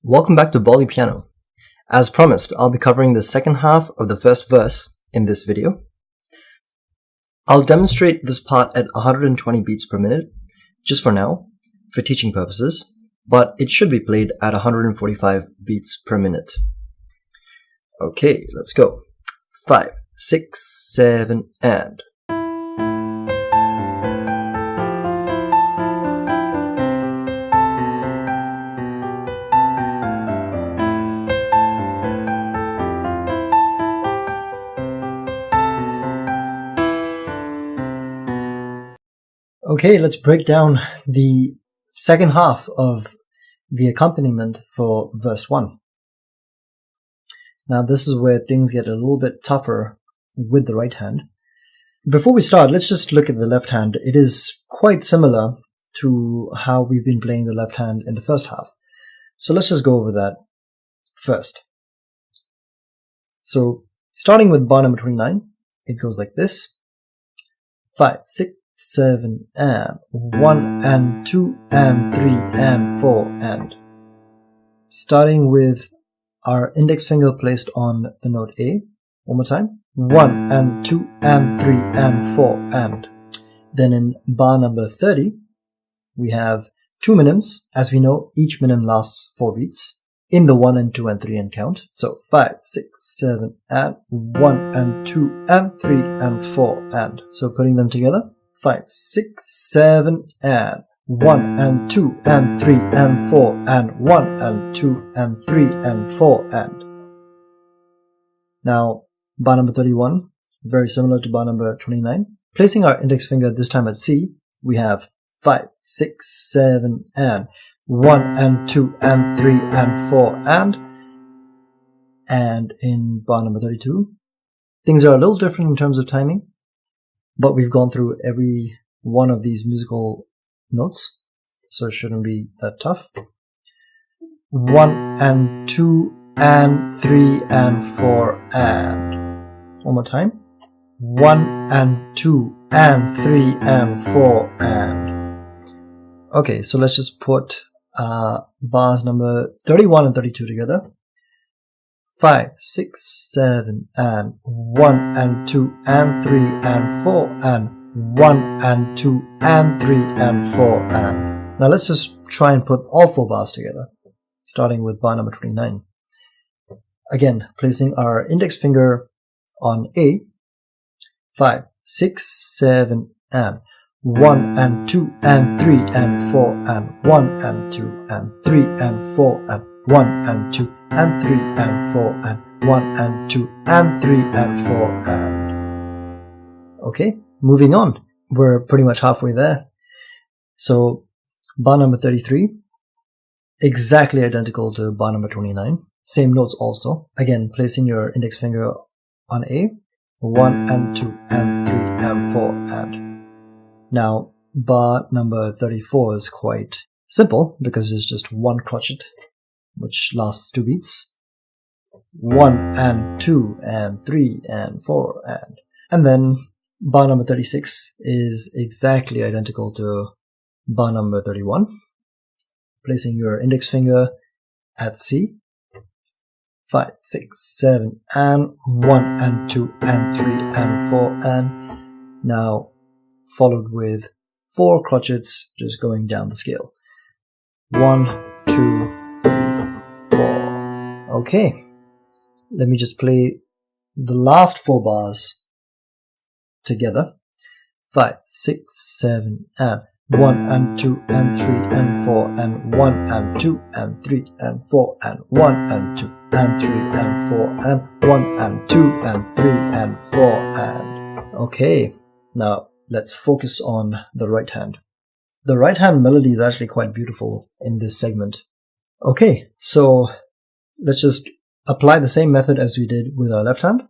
Welcome back to Bolly Piano. As promised, I'll be covering the second half of the first verse in this video. I'll demonstrate this part at 120 beats per minute, just for now, for teaching purposes, but it should be played at 145 beats per minute. Okay, let's go. 5, 6, 7, and... Okay, let's break down the second half of the accompaniment for verse 1. Now this is where things get a little bit tougher with the right hand. Before we start, let's just look at the left hand. It is quite similar to how we've been playing the left hand in the first half. So let's just go over that first. So starting with bar number 29, it goes like this. 5, 6, 7, and 1 and 2 and 3 and 4 and. Starting with our index finger placed on the note A. One more time. 1 and 2 and 3 and 4 and. Then in bar number 30, we have 2 minims. As we know, each minim lasts 4 beats in the 1 and 2 and 3 and count. So 5, 6, 7 and 1 and 2 and 3 and 4 and. So putting them together. 5, 6, 7, and 1 and 2 and 3 and 4 and 1 and 2 and 3 and 4 and. Now, bar number 31, very similar to bar number 29. Placing our index finger this time at C, we have 5, 6, 7, and 1 and 2 and 3 and 4 and. And in bar number 32, things are a little different in terms of timing. But we've gone through every one of these musical notes, so it shouldn't be that tough. 1 and 2 and 3 and 4 and. One more time. 1 and 2 and 3 and 4 and. Okay, so let's just put bars number 31 and 32 together. 5, 6, 7, and 1 and 2 and 3 and 4 and 1 and 2 and 3 and 4 and. Now let's just try and put all 4 bars together, starting with bar number 29. Again, placing our index finger on A. 5, 6, 7, and 1 and 2 and 3 and 4 and 1 and 2 and 3 and 4 and 1 and 2 and 3 and 4 and 1 and 2 and 3 and 4 and. Okay, moving on. We're pretty much halfway there. So bar number 33, exactly identical to bar number 29. Same notes also. Again, placing your index finger on A. 1 and 2 and 3 and 4 and. Now bar number 34 is quite simple because it's just one crotchet, which lasts 2 beats. 1 and 2 and 3 and 4 and. And then bar number 36 is exactly identical to bar number 31. Placing your index finger at C. 5, 6, 7 and 1 and 2 and 3 and 4 and. Now followed with 4 crotchets just going down the scale. 1, 2, 3, 4. Okay, let me just play the last 4 bars together. 5, 6, 7, and 1 and 2 and 3 and 4 and 1 and 2 and 3 and 4 and 1 and 2 and 3 and 4 and 1 and 2 and 3 and 4 and. Okay, now let's focus on the right hand. The right hand melody is actually quite beautiful in this segment. Okay, so let's just apply the same method as we did with our left hand.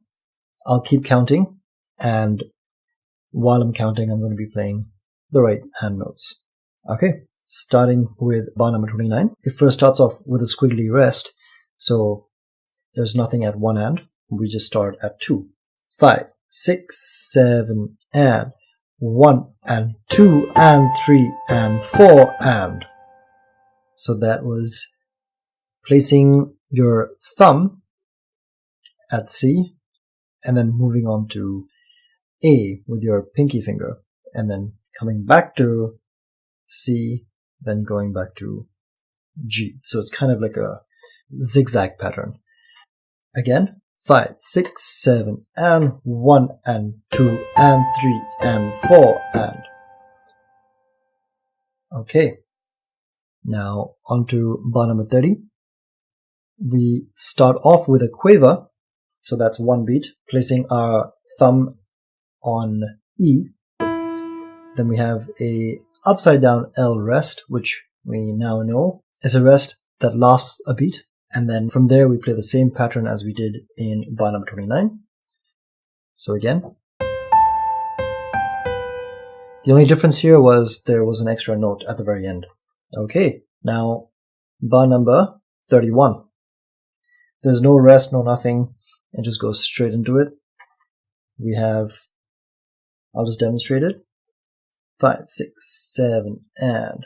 I'll keep counting, and while I'm counting, I'm going to be playing the right hand notes. Okay, starting with bar number 29. It first starts off with a squiggly rest, so there's nothing at one hand. We just start at 2. 5, 6, 7, and 1 and 2 and 3 and 4 and. So that was placing your thumb at C and then moving on to A with your pinky finger, and then coming back to C, then going back to G. So it's kind of like a zigzag pattern. Again, 5, 6, 7, and 1, and 2, and 3, and 4, and... Okay, now onto bar number 30. We start off with a quaver, so that's one beat, placing our thumb on E. Then we have a upside down L rest, which we now know is a rest that lasts a beat. And then from there we play the same pattern as we did in bar number 29. So again, the only difference here was there was an extra note at the very end. Okay, now bar number 31. There's no rest, no nothing, and just goes straight into it. We have, I'll just demonstrate it. 5, 6, 7, and...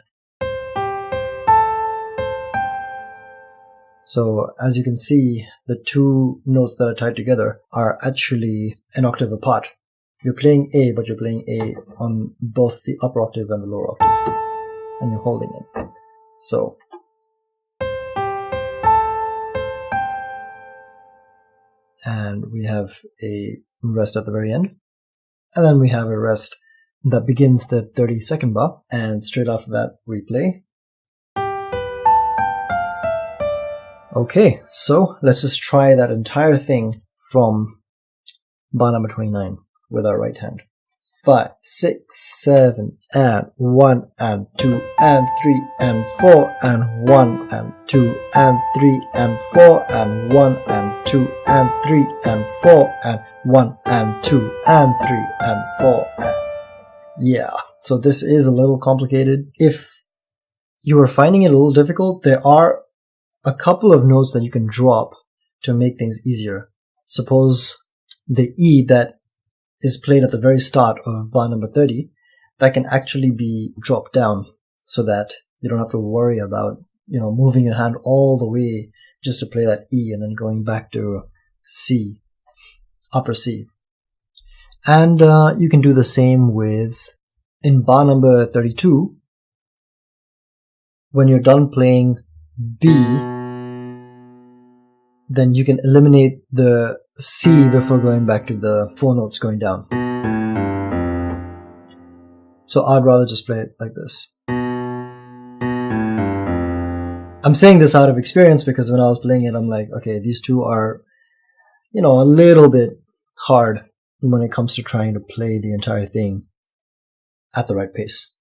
So as you can see, the two notes that are tied together are actually an octave apart. You're playing A, but you're playing A on both the upper octave and the lower octave, and you're holding it. So and we have a rest at the very end, and then we have a rest that begins the 32nd bar, and straight after that we play. Okay, so let's just try that entire thing from bar number 29 with our right hand. 5, 6, 7, and 1, and 2, and 3, and 4, and 1, and 2, and 3, and 4, and 1, and 2, and 3, and 4, and 1, and 2, and 3, and 4, and... Yeah, so this is a little complicated. If you are finding it a little difficult, there are a couple of notes that you can drop to make things easier. Suppose the E that is played at the very start of bar number 30, that can actually be dropped down so that you don't have to worry about, moving your hand all the way just to play that E and then going back to C, upper C. And you can do the same with, in bar number 32, when you're done playing B, then you can eliminate the C before going back to the 4 notes going down. So I'd rather just play it like this. I'm saying this out of experience because when I was playing it, I'm like, okay, these two are, a little bit hard when it comes to trying to play the entire thing at the right pace.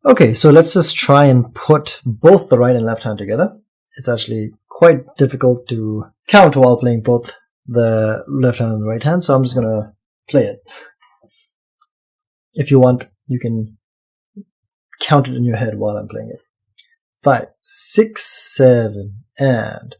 Okay, so let's just try and put both the right and left hand together. It's actually quite difficult to count while playing both the left hand and the right hand, so I'm just going to play it. If you want, you can count it in your head while I'm playing it. 5, 6, 7, and...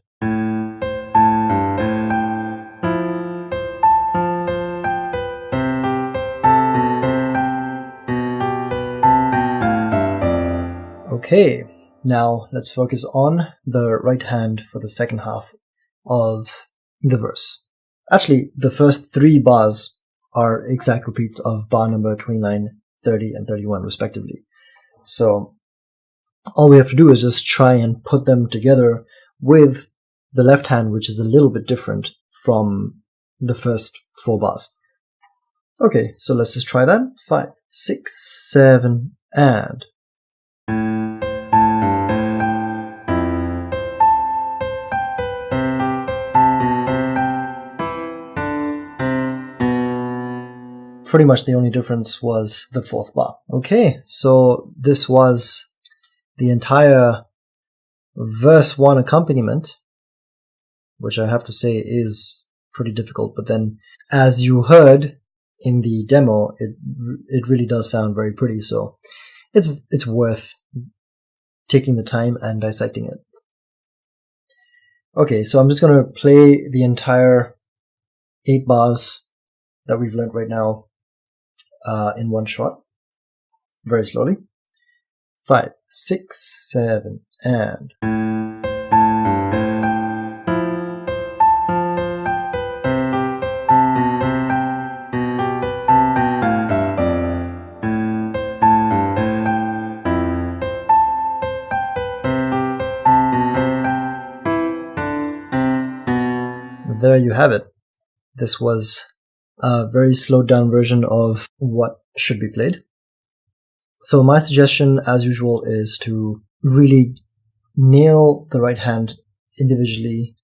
Okay, now let's focus on the right hand for the second half of the verse. Actually, the first 3 bars are exact repeats of bar number 29, 30, and 31 respectively. So all we have to do is just try and put them together with the left hand, which is a little bit different from the first 4 bars. Okay, so let's just try that. 5, 6, 7, and... Pretty much the only difference was the 4th bar. Okay, so this was the entire verse 1 accompaniment, which I have to say is pretty difficult, but then as you heard in the demo, it really does sound very pretty, so it's worth taking the time and dissecting it. Okay, so I'm just going to play the entire 8 bars that we've learned right now in one shot, very slowly. 5, 6, 7, and... you have it. This was a very slowed down version of what should be played. So my suggestion, as usual, is to really nail the right hand individually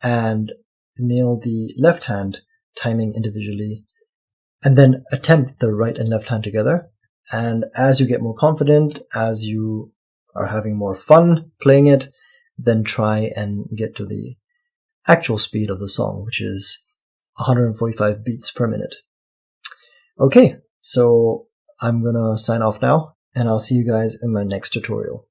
and nail the left hand timing individually, and then attempt the right and left hand together. And as you get more confident, as you are having more fun playing it, then try and get to the actual speed of the song, which is 145 beats per minute. Okay, so I'm gonna sign off now, and I'll see you guys in my next tutorial.